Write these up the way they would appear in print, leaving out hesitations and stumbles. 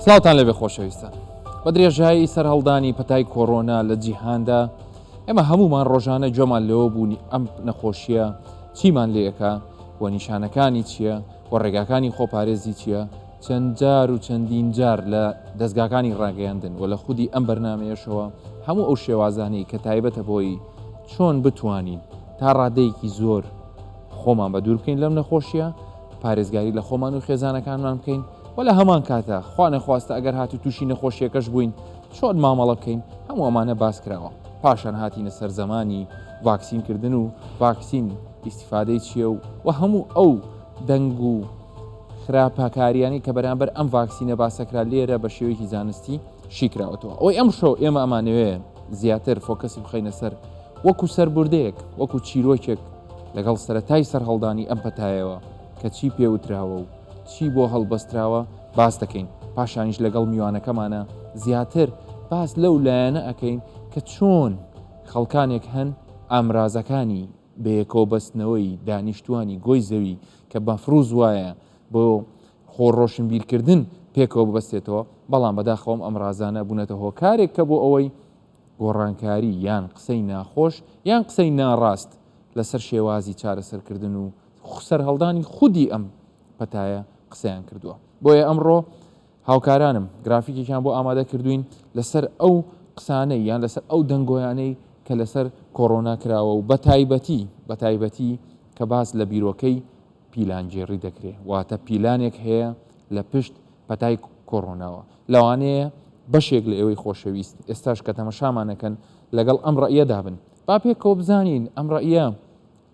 سڵاوتان لەبێ خۆشەویستان بە درێژایی سەرهەڵدانی پەتای کۆڕۆنا لە جیهاندا ئێمە هەمومان ڕۆژانە گوێمان لەوە بوونی ئەم نەخۆشیە چیمان لێەکە و نیشانەکانی چییە و ڕێگاکانی خۆپارێزی چییە چەند جار و چەندین جار لە دەستگاکانی ڕاگەیاندن و لە خودی ئەم بەرنمەیەشەوە هەموو ئەو شێوازانەی کە تایبەتە بۆی چۆن بتوانین تا ڕادەیەکی زۆر خۆمان بە دوور بکەین لەم نەخۆشیە پارێزگاری لە خۆمان و خێزانەکانمان بکەین و لە هەمان کاتە خوا نەخواستە ئەگەر هاتو تووشی نەخۆشیەکەش بووین چۆن مامەڵە بکەین هەموو ئەمانە باس کراوە پاشان هاتینە سەر زەمانی ڤاکسینکردن و ڤاکسین ئیستیفادەی چییە و هەموو ئەو دەنگ و خراپەکاریانی کە بەرامبەر ئەم ڤاکسینە باسەکرا لێرە بە شێوەیەکی زانستی شیکراوەتەوە ئەوەی ئەمشۆ ئێمە ئەمانەوێ زیاتر فۆکەسی بخەینە سەر وەکو سەربوردەیەک وەکو چیرۆکێک لەگەڵ سەرەتای سەرهەڵدانی ئەم پەتایەوە کە چی پێوتراوە و چی بۆ هەڵبەستراوە باس دەکەین پاشانیش لەگەڵ میوانەکەمانە زیاتر باس لەو لایەنە ئەەکەین کە چۆن خەڵکانێک هەن ئامرازەکانی بەیەکەوە بەستنەوەی دانیشتوانی گۆی زەوی کە بەفروز وایە بۆ خۆڕۆشنبیرکردن پێکەوە ببەستێتەوە بەڵام بەداخەوەم ئەمرازانە بوونەتە هۆکارێک کە بۆ ئەوەی گۆڕانکاری یان قسەی ناخۆش یان قسەی ناڕاست لەسەر شێوازی چارەسەرکردن و سەرهەڵدانی خودی ئەم پەتایە قسەیان کردووە بۆیە ئەمڕۆ هاوکارانم گرافیکێکیان بۆ ئامادە کردوین لەسەر ئەو قسانەی یان لەسەر ئەو دەنگۆیانەی کە لەسەر کۆڕۆنا کراوە و بەتایبەتی کە باس لە بیرۆکەی پیلانجێڕی دەکرێت واتە پیلانێک هەیە لە پشت پەتای کۆڕۆناوە لەوانەیە بەشێک لە ئێوەی خۆشەویست ئێستاش کە تەمەشامانەکەن لەگەڵ ئەم ڕەئیەدا بن با پێکەوە بزانین ئەم ڕەئیە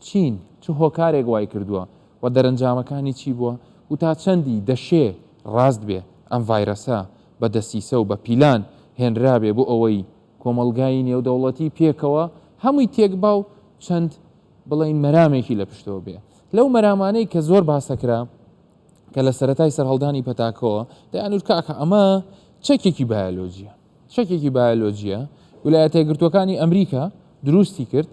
چین چ هۆکارێک وای کردووە و دەرەنجامەکانی چی بووە و تا چەندی دەشێ ڕاست بێ ئەم ڤایرەسە بە دەسیسە و بە پیلان هێنرابێ بۆ ئەوەی کۆمەلگای نێودەوڵەتی پێکەوە هەمووی تێکبا و چەند بڵین مەرامێکی لە پشتەوە بێ لەو مەرامانەی کە زۆر باسەکرا کە لە سەرەتای سەرهەڵدانی پەتاکەوە دەیانوت کاکە ئەمە چەکێکی بایۆلۆجیە ویلایەتە یەکگرتووەکانی ئەمریکا دروستی کرد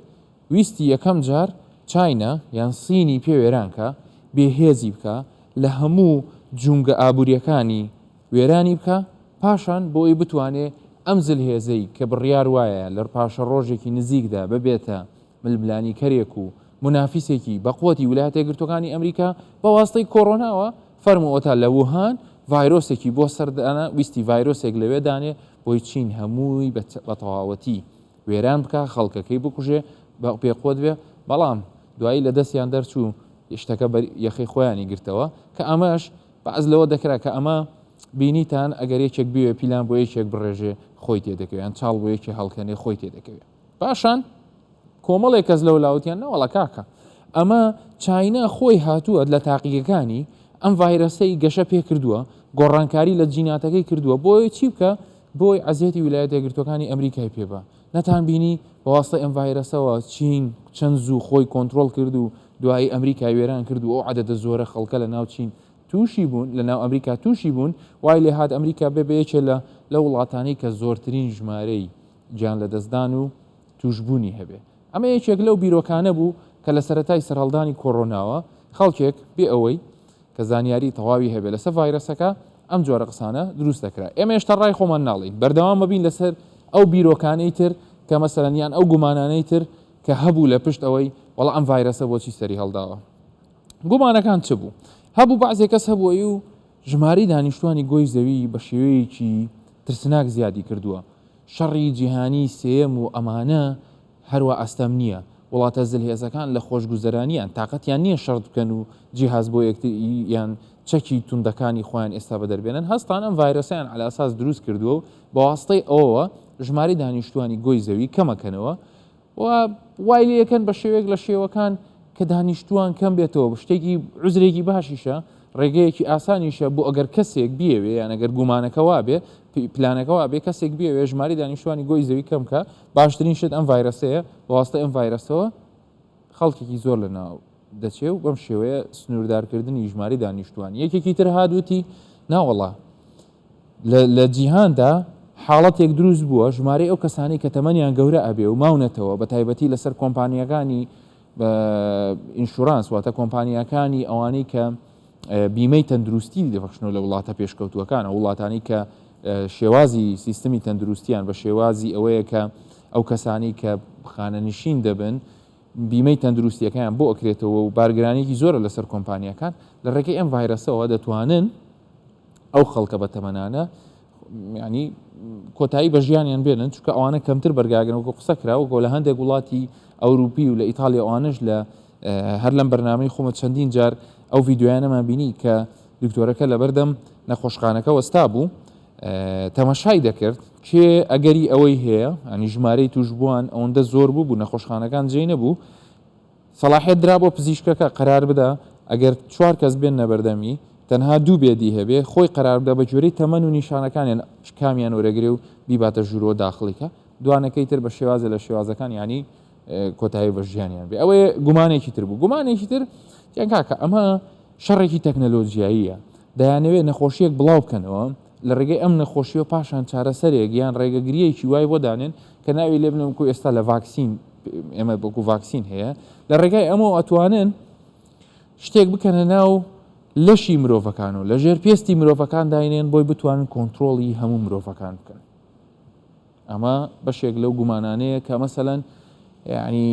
ویستی یەکەم جار چاینا یان سینی پێ وێرانکە بێهێزی بکە لە هەموو جونگە ئابوووریەکانی وێرانی بکە پاشان بۆی بتوانێت ئەم زلهێزەی کە بڕیار وایە لە پاشە ڕۆژێکی نزیکدا ببێتە ململانی کەرێک و منافیسێکی بەقوەتی ویلایەتە یەکگرتووەکانی ئەمریکا بە واستەی کۆڕۆناوە فەرمووەتە لە ووهان ڤایرۆسێکی بۆ سەردانە ویستی ڤایرۆسێک لەوێدانێ بۆی چین هەمووی بە تەواوەتی وێران بکە خەڵکەکەی بکوژێ بە پێخۆت بێ بەڵام دوایی لە دەستیان دەرچوو شتەکە یەخی خۆیانی گرتەوە کە ئەمەش بەعز لەوە دەکرا کە ئەمە بینیتان ئەگەر یەکێک بوێ پیلان بۆ یەکێک بڕێژێ خۆی تێدەکەوێت چاڵ بۆ یەکی هەڵکەنێ خۆی تێدەکەوێت پاشان کۆمەڵێک کەس لەو لاوتیان نەوەڵە کاکە ئەمە چاینا خۆی هاتووە لە تاقیەکانی ئەم ڤایرەسەی گەشە پێ کردووە گۆڕانکاری لە جیناتەکەی کردووە بۆی چی بکە بۆی عەزیەتی ویلایەتە یەکگرتووەکانی ئەمریکای پێبە نەتان بینی بەواستەی ئەم ڤایرەسەوە چین چەند زوو خۆی کۆنتترۆل کرد و دوایی ئەمریکای وێران کرد و ئەو عەدەدە زۆرە خەڵکە لە ناو چین تووشی بوون لە ناو ئەمریکا تووشی بوون وای لێ هات ئەمریکا بێبەیەکێ لە وڵاتانەی کە زۆرترین ژمارەی گیان لە دەستدان و توشبوونی هەبێ ئەمە یەکێک لەو بیرۆکانە بوو کە لە سەرەتای سەرهەڵدانی کۆڕۆناوە خەڵکێک بێ ئەوەی کە زانیاری تەواوی هەبێ لەسەر ڤایرەسەکە ئەم جۆرە قسانە دروست دەکرا ئێمە هێشتا ڕای خۆمان ناڵین بەردەوام ببین لەسەر ئەو بیرۆکانەی تر کە مەسەلەن یان ئەو گومانانەی تر کە هەبوو لە پشت ئەوەی وەڵا ئەم ڤایرەسە بۆچی سەری هەڵداوە گومانەکان چ بوو هەبوو بەعزێ کەس هەبووی و ژماری دانیشتوانی گۆی زەوی بە شێوەیەکی ترسناک زیادی کردووە شەڕی جیهانی سێم و ئەمانە هەروە ئەستەم نییە وڵاتە زلهێزەکان لە خۆشگوزەرانیان تااقەتیان نییە شەڕ بکەن و جیهاز بۆ یان چەکی توندەکانی خۆیان ئێستا بەدەربێنن هەستان ئەم ڤایرەسیان عەلی ئەساس دروست کردووە و بە واستەی ئەوەوە ژماری دانیشتوانی گۆی زەوی کەمەکەنەوە و وای لەکەن بە شێوەیەک لە شێوەکان کە دانیشتوان کەم بێتەوە شتێکی عوزرێکی باشیشە ڕێگەیەکی ئاسانیشە بۆ ئەگەر کەسێک بیەوێ یان ئەگەر گومانەکەوا بێ پلانەکەوا بێ کەسێک بیەوێ ژماری دانیشتوانی گۆی زەوی کەم کە باشترین شت ئەم ڤایرەسەیە بەواستە ئەم ڤایرەسەوە خەڵکێکی زۆر لە ناو دەچێ و بەم شێوەیە سنووردارکردنی ژماری دانیشتوان یەکێکی تر هادووتی ناوەڵا لە جیهاندا حاڵەتێک دروست بووە ژمارەی ئەو کەسانی کە تەمەنیان گەورە ئەبێ و ماونەتەوە بە تایبەتی لەسەر کۆمپانیەکانی ئینشورانس واتە کۆمپانیەکانی ئەوانەی کە بیمەی تەندروستی دەبەخشنەوە لە وڵاتە پێشکەوتووەکانە وڵاتانی کە شێوازی سیستمی تەندروستیان بە شێوازی ئەوەیە کە ئەو کەسانی کە خانەنشین دەبن بیمەی تەندروستیەکەیان بۆ ئەکرێتەوە و بارگرانێکی زۆرە لەسەر کۆمپانیەکان لە ڕێگەی ئەم ڤایرەسەوە دەتوانن ئەو خەڵکە بە تەمەنانە ینی کۆتایی بە ژیانیان بێنن چونکە ئەوانە کەمتر بەرگاگرنەوە قسە کراوە لە هەندێک وڵاتی ئەوروپی و لە ئیتالیا ئەوانش لە هەر لەم بەرنامەی خۆمە چەندین جار ئەو ڤیددیویانەمان بینی کە دکتۆرەکە لەبەردەم نەخۆشخانەکە وەستا بوو تەماشای دەکرد کێ ئەگەری ئەوەی هەیە ئەنی ژمارەی توش بووان ئەوەندە زۆر بوو نەخۆشخانەکان جێ نەبوو سەلاحێت درا بۆ پزیشکەکە قەرار بدە ئەگەر 4 کەس بێن نەبەردەمی تەنها 2 بێدی هەبێ خۆی قەرار بدە بە جۆرەی تەمەن و نیشانەکانیان کامیان وەرەگرێ و بیباتە ژوورۆ داخڵیکە دوانەکەی تر بە شێوازە لە شێوازەکان ینی کۆتایی بە ژیانیان بێ ئەوەیە گومانێکی تر بوو گومانێکی تر کاکە ئەمە شەڕێکی تەکنەلۆژیاییە دەیانەوێت نەخۆشیەک بڵاو بکەنەوە لە ڕێگەی ئەم نەخۆشیەوە پاشان چارەسەرێک یان ڕێگەگریەکی وای بۆ دانێن کە ناوی لێ بنم کو ئێستا لە ڤاکسین ئێمە بۆکو ڤاکسین هەیە لە ڕێگای ئەمەوە ئەتوانن شتێک بکەنە ناو لەشی مرۆڤەکان و لە ژێر پێستی مرۆڤەکان داینێن بۆی بتوانن کۆنتترۆڵی هەموو مرۆڤەکان بکەن ئەمە بەشێک لەو گومانانەیە کە مەسەلەن ینی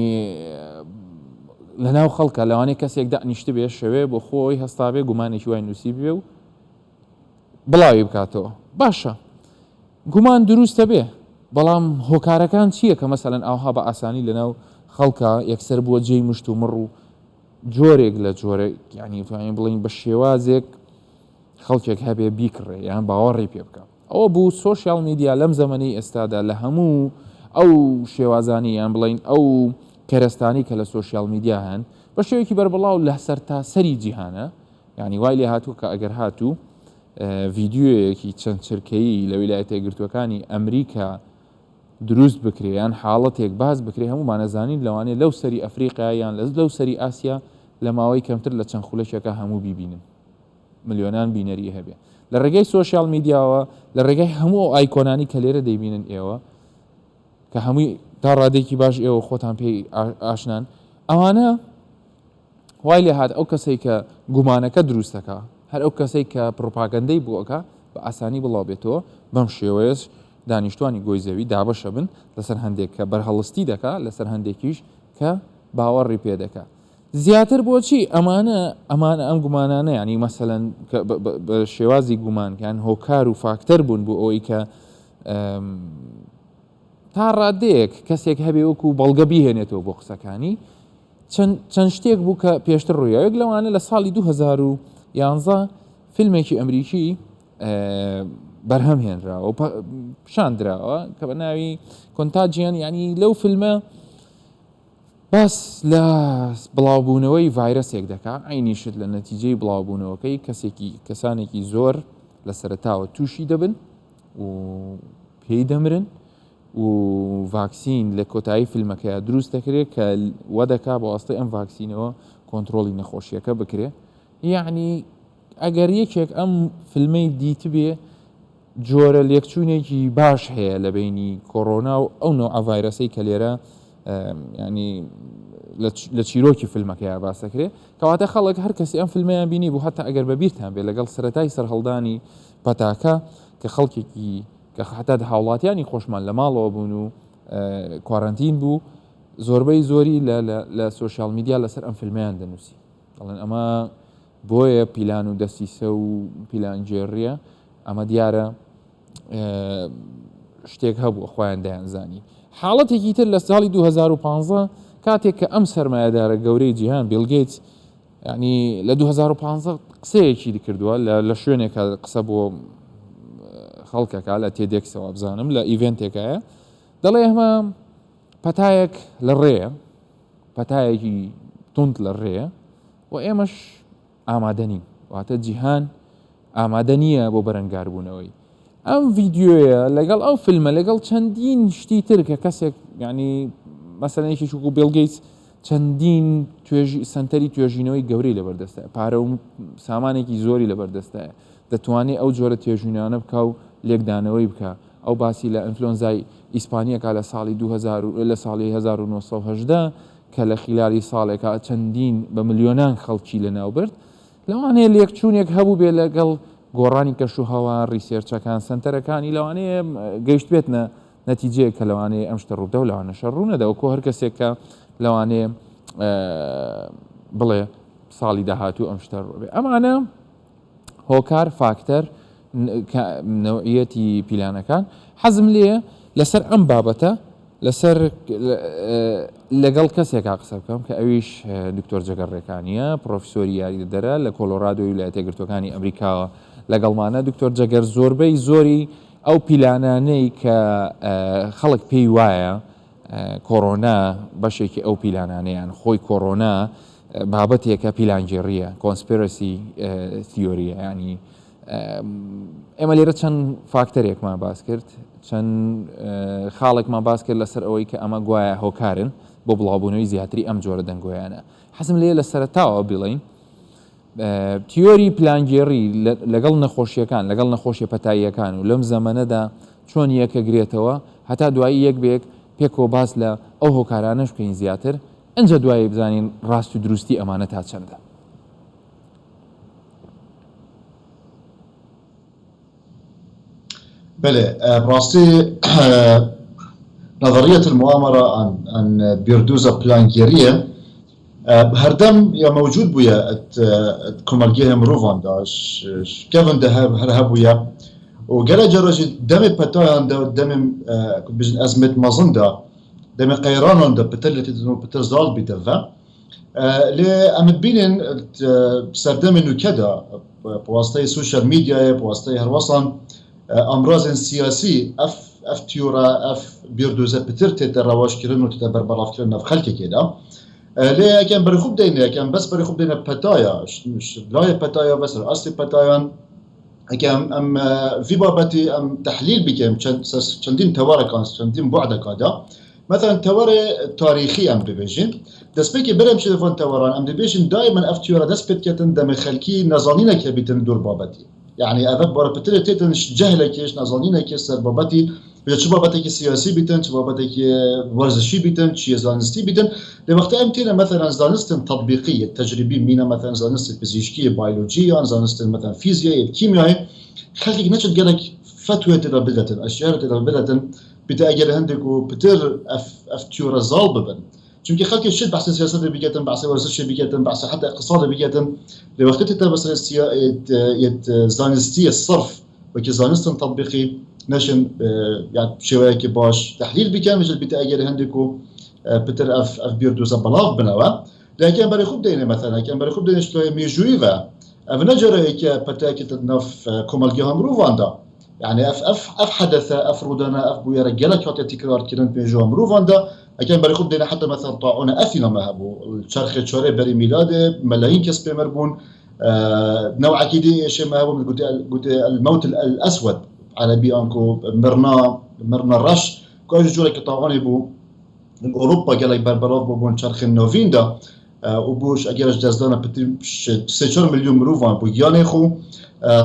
لە ناو خەڵکە لەوانەیە کەسێک دانیشت بێ شەوێ بۆ خۆی هەستابێ گومانێکی وای نووسی بێ و بڵاوی بکاتەوە باشە گومان دروستە بێ بەڵام هۆکارەکان چییە کە مەسەلەن ئاوها بە ئاسانی لەناو خەڵکە یەکسەر بووە جێی مشت و مڕ و جۆرێک لە جۆرە ینی توانین بڵین بە شێوازێک خەڵکێک هەبێ بیکڕێ یان باوەڕێ پێ بکە ئەوە بوو سۆشیال میدیا لەم زەمەنەی ئێستادا لە هەموو ئەو شێوازانی یان بڵین ئەو کەرەستانی کە لە سۆشیال میدیا هەن بە شێوەیەکی بربڵاو لە سەرتا سەری جیهانە ینی وای لێ هاتوو کە ئەگەر هاتوو ڤیددیوەیەکی چەند چرکەیی لە ویلایەتە یەکگرتووەکانی ئەمریکا دروست بکرێیان حاڵەتێک باز بکرێ هەمومانەزانین لەوانێت لەو سەری ئەفریقا یان لەو سەری ئاسیا لە ماوەی کەمتر لە چەند خولەکێکە هەموو بیبینن ملیۆنان بینەری هەبێ لە ڕێگەی سۆشیال میدیاوە لە ڕێگەی هەموو ئایکۆنانی کە لێرە دەیبینن ئێوە کە هەمووی تا ڕادێکی باش ئێوە خۆتان پێی ئاشنان ئەوانە وای لێ هات ئەو کەسێک کە گومانەکە دروستەکە هەر ئەو کەسێک کە پرۆپاگەندەی بووەکە بە ئاسانی بڵاو بێتەوە بەم شێوەیەش دانیشتوانی گۆی زەوی دابەشە بن لەسەر هەندێک کە بەرهەڵستی دەکا لەسەر هەندێکیش کە باوەڕی پێ دەکا زیاتر بۆچی ئەمانە ئەم گومانانە ینی مەسەلەن بە شێوازی گومانکان هۆکار و فاکتەر بوون بۆ ئەوەی کە تا ڕادەیەک کەسێک هەبێ وەکو بەڵگە بیهێنێتەوە بۆ قسەکانی چەند شتێک بوو کە پێشتر ڕوویاوێک لەوانە لە ساڵی 2011 فیلمێکی ئەمریکی بەرهەم هێنراوە و پیشاندراوە کە بە ناوی کۆنتاجیان ینی لەو فیلمە باس لە بڵاوبوونەوەی ڤایرەسێک دەکا عینیشت لە نەتیجەی بڵاوبوونەوەکەی کەسانێکی زۆر لە سەرەتاوە تووشی دەبن و پێی دەمرن و ڤاکسین لە کۆتایی فیلمەکە دروست دەکرێت کە وە دەکا بە ئاستەی ئەم ڤاکسینەوە کۆنتترۆلی نەخۆشیەکە بکرێ یعنی ئەگەر یەکێک ئەم فیلمەی دیت بێ جۆرە لێکچوونێکی باش هەیە لە بینی کۆڕۆنا و ئەو نوع ڤایرەسەی کە لێرە ینی لە چیرۆکی فیلمەکەیە باسەکرێ کەواتە خەڵک هەر کەسی ئەم فیلمیان بینی بوو هەتا ئەگەر بەبییرتان بێ لەگەڵ سەرەتای سەرهەڵدانی پەتاکە کە خەڵکێکی کە حتا هاوڵاتیانی خۆشمان لە ماڵەوە بوون و کوارنتین بوو زۆربەی زۆری لە سۆشیال میدیا لەسەر ئەم فیلمیان دەنووسی دەڵێن ئەمە بۆیە پیلان و دەسیسە و پیلانجێڕیە ئەمە دیارە شتێک هەبوو خۆیان دەیانزانی حاڵەتێکی تر لە ساڵی 2015 کاتێک کە ئەم سەرمایەدارە گەورەی جیهان بیل گەیتس ینی لە 2015 قسەیەکی کردووە لە شوێنێکە قسە بۆ خەڵکەکە لە تێدێکسەوە بزانم لە ئیڤنتێکایە دەڵێ ئەمە پەتایەک لە ڕێە پەتایەکی تند لە ڕێە و ئێمەش ئامادە نین واتە جیهان ئامادە نییە بۆ بەرەنگاربوونەوەی ئەم ڤیددیۆیە لەگەڵ ئەو فیلمە لەگەڵ چەندین شتی تر کە کەسێک ینی مەسەلەنێکی چووکو بیل گەیتس چەندین سنتەری توێژینەوەی گەورەی لەبەردەستایە پارە و سامانێکی زۆری لەبەردەستایە دەتوانێت ئەو جۆرە توێژینانە بکە و لێکدانەوەی بکە ئەو باسی لە ئینفلۆنزای ئیسپانیەکە لە ساڵی 2000 لە ساڵی 1970 کە لە خلالی ساڵێکە چەندین بە ملیۆنان خەڵکی لەناوبرد لەوانەیە لێکچوونێک هەبوو بێ لەگەڵ گۆڕانی کەشوهەوا ریسێرچەکان سنتەرەکانی لەوانەیە گەیشت بێتنە نەتیجەیە کە لەوانەیە ئەم شتە ڕوودا و لەوانە شەڕ ڕوونەدەوەکۆ هەر کەسێکە لەوانەیە بڵێ ساڵی داهاتوو ئەم شتە ڕووبێ ئەمانە هۆکار فاکتەر نەوعیەتی پیلانەکان حەزم لێ لەسەر ئەم بابەتە لەسەر لەگەڵ کەسێکا قسە بکەم کە ئەویش دکتۆر جەگەڕێکانیە پرۆفیسۆری یاریدەرە لە کۆلۆرادۆی ویلایەتە یەکگرتووەکانی ئەمریکاوە لەگەڵمانە دکتۆر جەگەر زۆری ئەو پیلانانەی کە خەڵک پێی وایە کۆڕۆنا بەشێکی ئەو پیلانانەیان خۆی کۆڕۆنا بابەتێکە پیلانگێڕیە کۆنسپیرەسی تیۆریە ینی ئێمە لێرە چەند فاکتەرێکمان باس کرد چەند خاڵێکمان باس کرد لەسەر ئەوەی کە ئەمە گوایە هۆکارن بۆ بڵاوبوونەوەی زیاتری ئەم جۆرە دەنگۆیانە حەزم لێ لە سەرەتاوە بڵین تیۆری پلانگێڕی لەگەڵ نەخۆشیەکان لەگەڵ نەخۆشیە پەتاییەکان و لەم زەمەنەدا چۆن یەکە گرێتەوە هەتا دوایی یەک بێک پێکۆ باس لە ئەو هۆکارانەش بکەین زیاتر ئەنجە دوایی بزانین ڕاست و دروستی ئەمانە تا چەندە. بله راستی نظرية المؤامرة عن بيردوزا بلانجيرية هردم يا موجود بويا كومالجيه مروفان داش كيفن ده هرهبويا وقال جرج دم بتاعن ده دم بجن أزمة مازندا دم قيران ده بتلت إنه بتزال بيدفع لأمبينن سردم إنه كذا بواسطة السوشيال ميديا بواسطة هالوصل امراض سیاسی اف تیورا اف بیردوزه بترت ترواش کردن و تبر براف کردن خلک کدا لیکن برای خوب دینه لیکن بس برای خوب دینه پتایا لای پتایا بس اصلی پتایان اکم ام في بابتي ام تحليل بكم چندین تواره کان چندین بعد کادا مثلا تواره تاریخی ام ببیجین دست بکی برم شده فون تواران ام ببیجین دائما اف تیورا دست بت کتن دم خلکی نزانینه که بیتن دور بابتي يعني أذب برا بتري تيتنش جهلة كيش نظانينا كيش سر بابتي بيجي شو بابتك سياسي بيتن شو بابتك ورزشي بيتن شيء زانستي بيتن لوقت أمتينا مثلا زانستن تطبيقية تجريبي مينا مثلا زانستن فيزيكية بيولوجية زانستن مثلا فيزياء كيمياء خليك نشد قالك فتوى تدر بدلتن أشياء تدر بدلتن بتأجر عندك وبتر أف تيورا زالببن چونکه خلک شد بحث سیاست بيجتن بحث ورزش بيجتن بحث حتى اقتصاد بيجتن لوقت تتبس يت زانستي الصرف وكي زانستن تطبيقي نشن يعني شوية باش تحليل بكام مثل بتأجر هندكو بتر اف بيردوزا بلاغ بنوا لكن بري خوب دينه مثلا كان بري خوب دينه شلون ميجويفا اف نجرا هيك بتاكد نف كومالجيهم روفاندا يعني اف حدث اف رودنا اف بويا رجاله كانت تكرار كرنت بيجوهم روفاندا اكن بري خوب دينا حتى مثلا طاعون اثينا ما هبو الشرخ شوري بري ميلاده ملايين كسب مربون نوع اكيد شيء ما هو قلت الموت الاسود على بيانكو مرنا الرش كاج جولك طاعون بو اوروبا قال لك بربرات بون شرخ النوفين ده وبوش اجرش جزدانا بتش 6 مليون مروفان بو يعني خو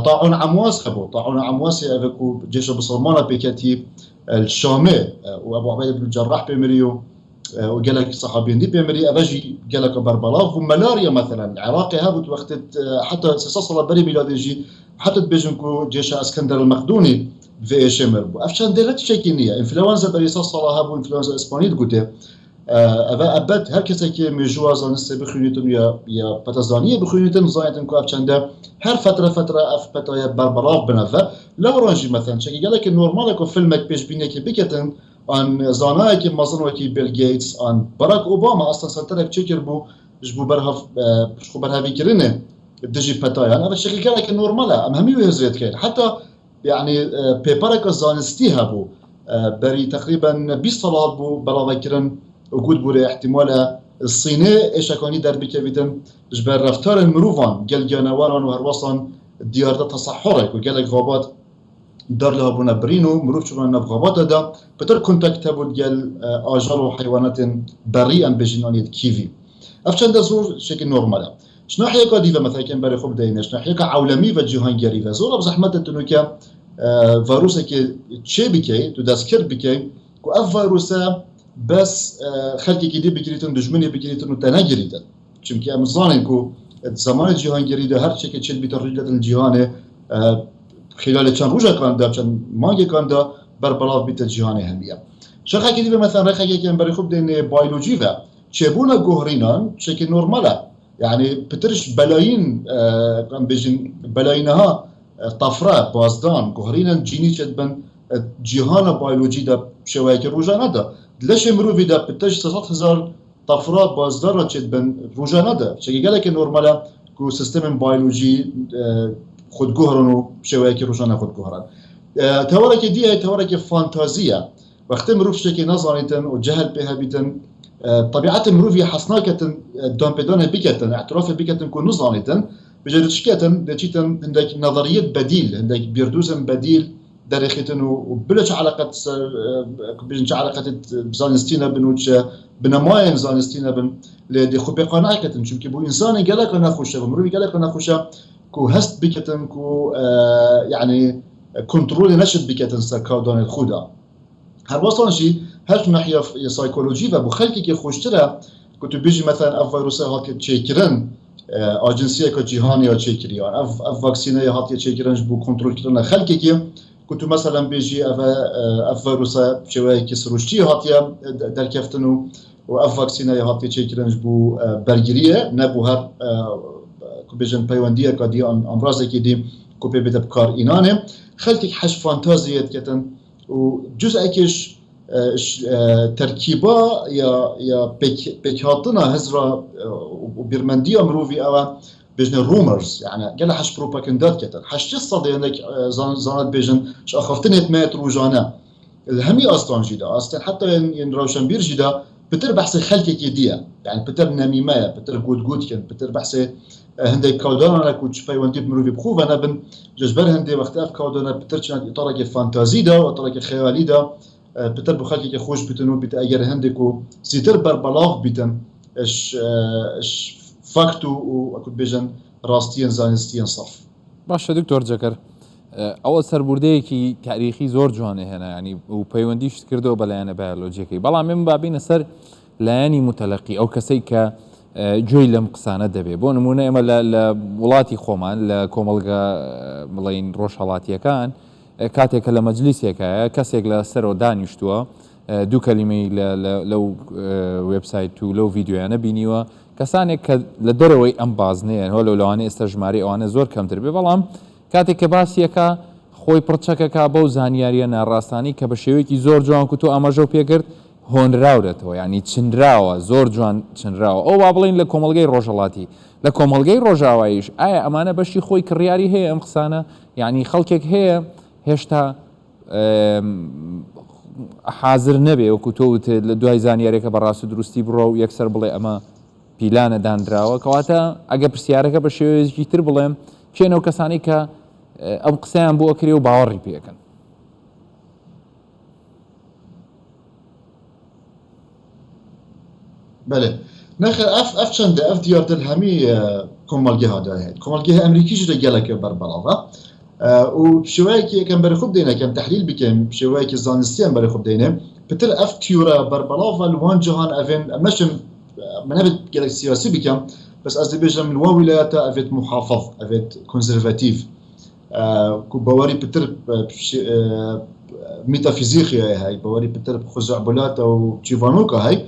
طاعون عمواس خبو طاعون عمواس افكو جيش بصرمانه بيكاتي الشامي وابو عبيد بن الجراح بيمريو وقال لك صحابيين دي بيمري افجي قال لك بربلاف وملاريا مثلا العراقي هابط وقت حتى ستصل بري بلادجي حتى بيجنكو جيش اسكندر المقدوني في شمر افشان دلت شكينيه انفلونزا بري ستصل هابو انفلونزا اسبانيل قلت ابد هر کسی که مجوز زانسته بخونیتون یا پتازانیه بخونیتون زانیتون که افشان ده هر فتره اف پتای بربلاف بنفه لو رانجی مثلا شكي قال لك نورمال كو فيلمك بيش بيني كي بيكتن عن زاناي كي مازن وكي بيل جيتس عن باراك اوباما اصلا سنترك تشكر بو جبو برهف شخو برهفي كرينه بدجي بتاي انا الشكل قال لك نورمال ام همي وهزيت كاين حتى يعني بيبارك زانستيها بو بري تقريبا 20 صلاه بو بلا كرن وجود بوري احتمال الصيني ايش كاني دربي كبيتن جبر رفتار المروفان قال جانوان وهروصن ديار تصحرك وقال لك غابات دار لها بونا برينو مروف شغلنا نبغابات دا بتر كونتاكت هبو ديال آجار وحيوانات بريئا بجنانية كيفي افشان دا زور شكل نورمالا شنو حيكا ديفا مثلا كان بري خوب داينا شنو حيكا عولمي و جهانگري و زور بزحمت تنو كا فيروسا كي تشي بكي تدسكر بكي كو اف فيروسا بس خلقي كي دي بكريتن دجمني بكريتن و تنگريتن چونكي امزانين كو زمان جهانگیری ده هر چه که چل بیت رجلت الجهان خلال چند روزه کان ده چند مانگه کان ده بر بلاف بیت جهان همیه شخص که دیگه مثلا رخ که برای خوب دین بیولوژی و چبونه گهرینان شکل نرماله يعني بترش بلايين كان بيجن بلايينها طفره بازدان قهرينا جيني بن جهان بيولوجي ده شوايك روجانا ده ليش مروفي ده بترش 6000 طفره بازدان بن روجانا ده شكل قالك نورمالا كو سيستم بيولوجي خود قهرنو شوايك روجانا خود قهرن تورك دي هي تورك فانتازيا وقت مروف شكل نظريتن وجهل بها بيتن طبيعة مروفي حصناكة دون بدون بيكتن اعتراف بيكتن كون نظانيتن بجد شكاتن دجيتن عندك نظرية بديل عندك بيردوزن بديل داريختن وبلش علاقة بيجنش علاقة بزانستينا بنوش بنماين زانستينا بن لدي خبي قناعكتن شو كيبو إنسان قالك أنا خوشة مروفي قالك أنا خوشة كو هست بيكتن كو يعني كنترول نشد بيكتن سكاو دون الخودا هالوصلنا شيء هاش ناحية سايكولوجي وبخلكي كي خوشتره كنت بيجي مثلا اف فيروسات هاتي تشيكرن اجنسيه كجهاني او تشيكريان اف فاكسينه هاتي تشيكرن بو كنترول كرنا خلكي كي كنت مثلا بيجي اف فيروسات شويه كي سروشتي هاتي دركفتنو واف فاكسينه هاتي تشيكرن بو برجريه نبو هر كوبيجن بايونديه كدي امراض كي دي كوبي بتبكار اينانه خلكي حش فانتازيات كتن وجزء كيش تركيبه يا بيكاتنا هزرا وبرمنديه مروفي او بيجن رومرز يعني قال حش بروباغندات كتر حش قصه انك زانت بيجن ش اخفتني مات روجانا الهمي اصلا جدا اصلا حتى ين روشنبير جدا بتر بحث خلكك يديا يعني بتر نميمه بتر جود كان بتر بحث هندي كودانا كوتش بايوندي مروفي بخوف انا بن جزبر هندي وقت اف كودانا بتر كانت اطارك فانتازي دا واطارك خيالي دا بتر بخلكي که خوش بتنو بیت اگر هندکو سیتر بر بلاغ بیتن اش فاکتو و اكو بيجن راستين زانستين صف باشا دكتور جكر اول سربردەیەکی تاریخی زۆر جوانێ هێنا ینی و پەیوەندیشت کردەوە بە لایەنە بایۆلۆجیەکەی بەڵام من بابینە سەر لایەنی متەلەقی ئەو کەسەی کە گوێی لەم قسانە دەبێت بۆ نمونە ئێمە لە وڵاتی خۆمان لە کۆمەڵگە بڵین ڕۆژهەڵاتیەکان کاتێکە لە مەجلیسێکە کەسێک لە سەرەوە دانیشتووە دوو کەلیمەی لەو وێبسایت و لەو ڤیددیویانە بینیوە کەسانێک کە لە دەرەوەی ئەم بازنەیە هۆ لەوانەیە ئێستا ژمارە ئەوانە زۆر کەمتر بێ بەڵام کاتێک کە باسیەکە خۆی پڕچەکەکە بەو زانیاریە ناڕاستانی کە بە شێوەیەکی زۆر جوان کو تۆ ئاماژە و پێکرد هۆنراورێتەوە ینی چنراوە زۆر جوان چنراوە ئەو با بڵین لە کۆمەڵگەی ڕۆژهەڵاتی لە کۆمەڵگەی ڕۆژاواییش ئایا ئەمانە بەشی خۆی کڕیاری هەیە ئەم قسانە یعنی خەڵکێک هەیە هێشتا حاضر نەبێ وەکو تۆ لە دوای زانیارێکە بەڕاست و دروستی بڕۆ و یەکسەر بڵێ ئەمە پیلانە دانراوە کەواتە ئەگە پرسیارەکە بە شێوەیەکی تر بڵێم کێنەوە کەسانی کە ئەم قسەیان بۆ ئەکرێ و باوەڕی پێکەن بله نخیر اف چنده اف دیار دل همی کمالگه ها داره کمالگه امریکی جدا گله که بر بلاغه و شوایی که کم برای خوب دینه کم تحلیل بکن شوایی که زانستی هم برای خوب دینه بتر اف تیوره بر بلاغه لوان جهان افن مشم من هبت گله سیاسی بکم بس از بیشتر من ولایات افت محافظ افت کنسرواتیو کو باوری بتر ميتافيزيقيا هاي باوري بتر خزعبلات او تشيفانوكا هاي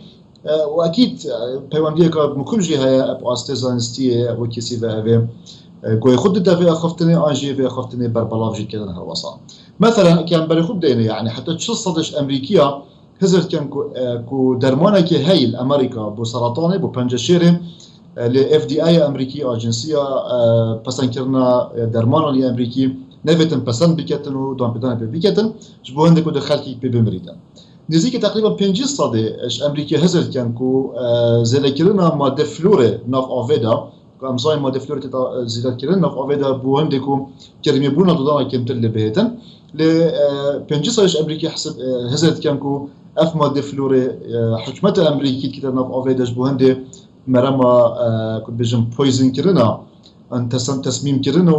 واكيد بيوانديكا ممكن جي هاي ابو استزانستي او كيسي فاهي كوي خد دافي اخفتني انجي في اخفتني بربلاف جي كذا هالوصا مثلا كان بري خد دينا يعني حتى تصدش امريكيه هزرت كان كو درمانه كي هاي الامريكا بو سرطان بو بنجشيري ل FDA امريكي اجنسيه پسند كرنا درمان امريكي نفتن پسند بكتن و دام بدن بكتن جبو هندكو دخلكي بمريدن نزيك تقريبا 50 صدي اش امريكا هزر كان كو زلكرنا ماده فلوري ناف اوفيدا امزاي ماده فلوري زلكرنا ناف اوفيدا بو هندكو كرمي بونا دودان كمتر لبهتن ل 50 صدي امريكا حسب هزر كان كو اف ماده فلوري حكمه امريكي كده ناف اوفيدا جبو هندي مرما كنت بيجن بويزن كرنا ان تصميم كرنا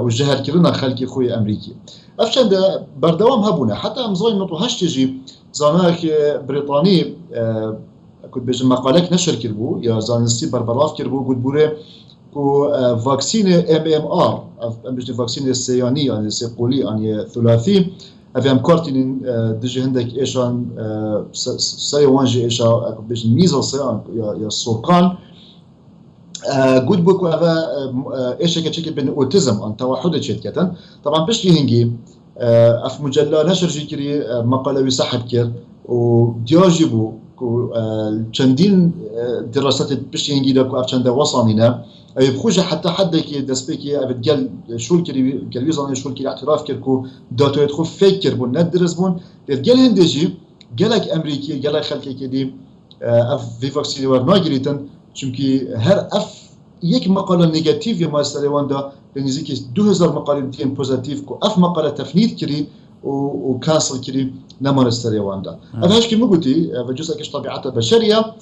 وجهر كرنا خلقي خوي امريكي افشان ده بردوام هبونا حتى امزاي نطو هاش تجي زاناك بريطاني كنت بيجن مقالك نشر كربو يا زانستي بربراف كربو قد بوري كو فاكسين MMR مش فاكسين السياني يعني سيقولي يعني ثلاثي افهم كورتين دجي عندك ايشان سري وانجي ايشا باش الميزه صيان يا السرقان قد بوكو هذا ايش كتشكل بين اوتيزم ان توحد شركه طبعا باش يهنجي اف مجله نشر جيكري مقاله يسحب كير ودياجبو كو چندين دراسات باش يهنجي لكو اف چنده وصانينا يبخوش حتى حد كي دسبيكي ابد شو الكري قال شو الكري اعتراف كركو داتو يدخل فكر بون ندرس بون قال هندجي قالك امريكي قالك خلكي كدي اف في فاكسين ورناغريتن چونكي هر اف یک مقاله نيجاتيف يا ماستر واندا بنزيكي 2000 مقاله ديم بوزيتيف كو اف مقاله تفنيد كري وكانسل كري نمارستر واندا هذا ايش كي مقولتي جزء كش طبيعتها بشريه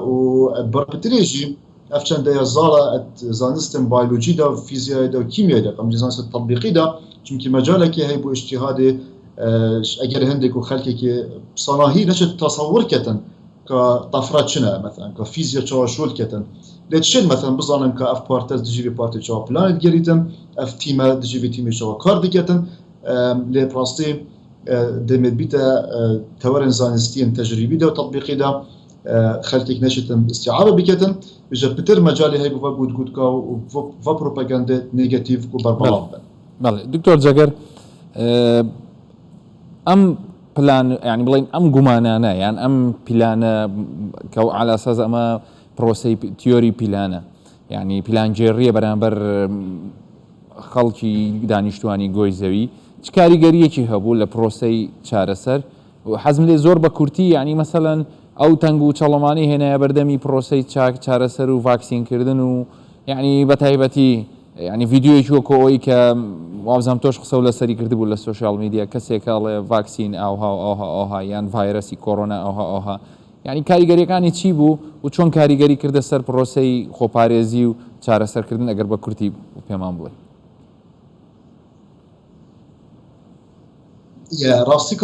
وبربتريجي افشان دا زالا زانستم بيولوجي دا فيزياء دا كيمياء دا قام زانست التطبيقي دا چونكي مجالك هي بو اجتهاد اگر هندك وخلكك صناهي نشد تصور كتن كطفرات شنا مثلا كفيزياء شوال كتن لتشين مثلا بزانم كاف بارتز دجي بارتي شو بلانت جريتن اف تيما دجي في تيمي شو كارد كتن لي بلاستي دمت بيتا تورن زانستين تجريبي دا وتطبيقي دا خلتك نشتم استيعاب بكتن بجا بتر مجالي هاي بفا بود كا وفا بروباغندا نيجاتيف كو بربلان بله دكتور جاگر ام بلان يعني بلين ام قمانانا يعني ام بلانا كو على اساس اما بروسي تيوري بلانا يعني بلان جيريه برانبر خلقي دانشتواني گويزوي چ کاریگەریەکی هەبوو لە پرۆسەی چارەسەر و حەزم لێ زۆر بە کورتی یعنی مەسەڵەن ئەو تەنگ و چەڵەمانی هێنایە بەردەمی پرۆسەی چارەسەر و ڤاکسینکردن و یعنی بەتایبەتی یعنی ڤیدیۆیەکی وەکو ئەوەی کە وابزانم تۆش قسە و لەسەری کردبوو لە سۆشیال میدیا کەسێک ئەڵێ ڤاکسین ئاوها یان ڤایرەسی کۆڕۆنا ئەوها یعنی کاریگەریەکانی چی بوو و چۆن کاریگەری کردە سەر پرۆسەی خۆپارێزی و چارەسەرکردن ئەگەر بە کورتی و پێمان بڵێ. يا راستي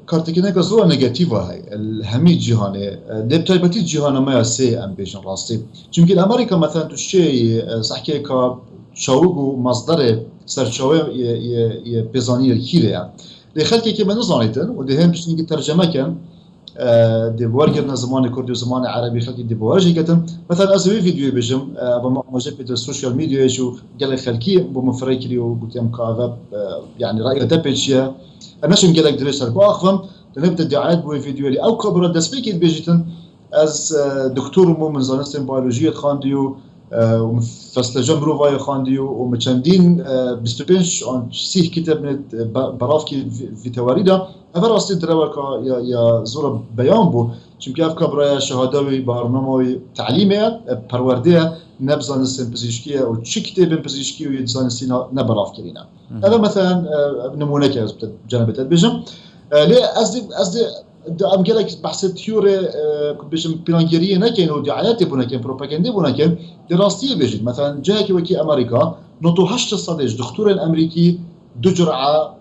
كارتكينا كزوا نيجاتيفا هاي الهمي جهاني دبتايبتي جهانا ما يسي ام بيشن راستي چونكي الامريكا مثلا تشي صحكي كا شاوغو مصدر سرچاوي ي بيزاني الكيريا دي خلكي كي بنزانيتن ودي هم بشني ترجمه كان دي بورجرنا زمان كردي وزمان عربي خلكي دي بورجي كتم مثلا ازوي فيديو بجم بمجال في السوشيال ميديا شو قال خلكي بمفريكلي وقلت ام كاذا يعني راي دبيتشيا الناس نقلك دريسر باخفم نبدا دعايات بو فيديو اللي او كبر دسبيك بيجيتن از دكتور مو من زانستن بيولوژي خانديو وفصل جمرو واي خانديو ومچندين بستبنش عن سيه كتاب من برافكي في تواريدا افراستي دروكا يا زور بيان بو چونكي اف كبر شهادوي برنامه تعليميه پرورديه نبزانستن بزيشكيه او چي كتاب بزيشكي و يزانستين نبراف كرينا هذا مثلا نمونه كاز جنبت بيجم لي از ام قالك بحث تيوري بيجم بلانجيريه نكاين ودعايات بونا كاين بروباغندا بونا كاين دراستيه بيجي مثلا جاكي وكي امريكا نوتو 8 صديج دكتور الامريكي دو جرعه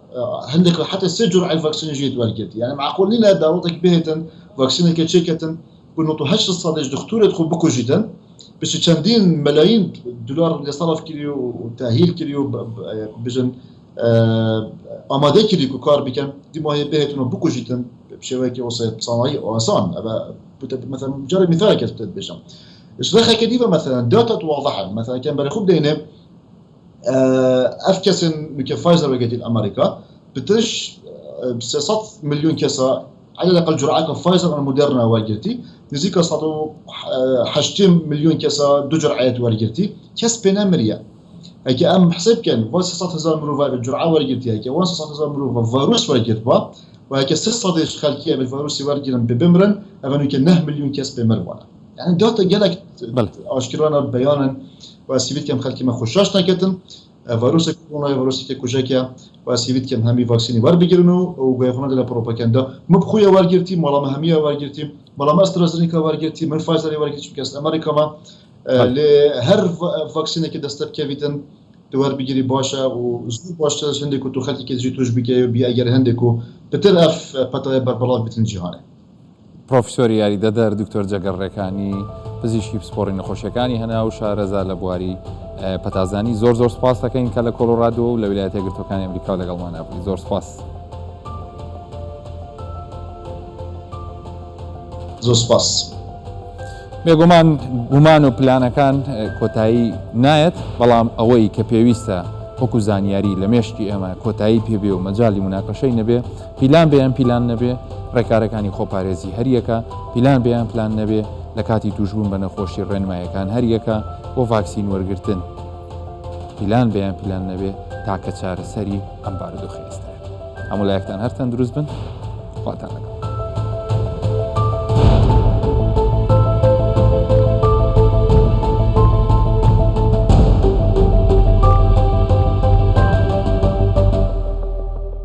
عندك حتى 6 جرعه الفاكسين جيت والكيت يعني معقول لنا داوتك بهتن فاكسين كتشيكتن نوتو 8 صديج دكتور يدخل بكو جدا باش تشندين ملايين دولار اللي صرف كيلو وتاهيل كيلو بجن اماده كيلو كار بكم دي ما هي بهتن بكو جدا بشويكي وسط صناعي واسان مثلا مجرد مثال كتبت بجم اشرحها كديفه مثلا داتا توضحها مثلا كان بريخوب دينا افكسن مكفايزر وقت الامريكا بترش ب6 مليون كسا على الاقل جرعه فايزر موديرنا والجرتي نزيكا صاروا 2 مليون كسا دو جرعات والجرتي كاس بينامريا هيك ام حسب كان 6000 مروفا الجرعه والجرتي هيك 6000 مروفا فيروس والجرتبا وهيك 6 خلكيه بالفيروس والجرم ببمرن افنو كان 9 مليون كاس بمروانا يعني داتا قالك اشكرانا بيانا واسيفيت كم خلكي ما خشاش نكتن فيروس كورونا فيروس كوجاكيا واسيفيت كم همي فاكسيني ور بيجرنو وغيفنا دلا بروباغندا مبخويا ورجرتي مالا مهميه ورجرتي مالا استرازينيكا ورجرتي من فايزر ورجرتي كاس امريكا ما لهر فاكسيني كده استب كيفيتن دوار بيجري باشا وزود باشا عندك تو خلتي كي تجي توج بي اگر عندك بتلف بطل بربلاط بتن جهاني پرۆفسۆری یاریدەدەر دکتۆر جەگەڕێکانی پزیشکی پسپۆڕی نەخۆشیەکانی هەنا و شارەزا لە بواری پەتازانی زۆر سپاس دەکەین کە لە کۆلۆرادۆ و لە ویلایەتە یەکگرتوەکانی ئەمریکا لەگەڵمان نبووی زۆر سپاس. زۆر سپاس. بێگومان گومان و پلانەکان کۆتایی نایەت بەڵام ئەوەی کە پێویستە وەکو زانیاری لە مێشتی ئێمە کۆتایی پێبێ و مەجای مناقەشەی نەبێ پیلان بێیان پیلان نەبێ ڕێکارەکانی خۆپارێزی هەریەکە پیلان بێیان پلان نەبێ لە کاتی توشبوون بە نەخۆشی ڕێنمایەکان هەریەکە بۆ ڤاکسین وەرگرتن پیلان بێیان پیلان نەبێ تاکە چارەسەری ئەم بارودۆخی ئێستاە. هەموو لایەکتان هەر تەندروست بن خواتان لەگەڵ.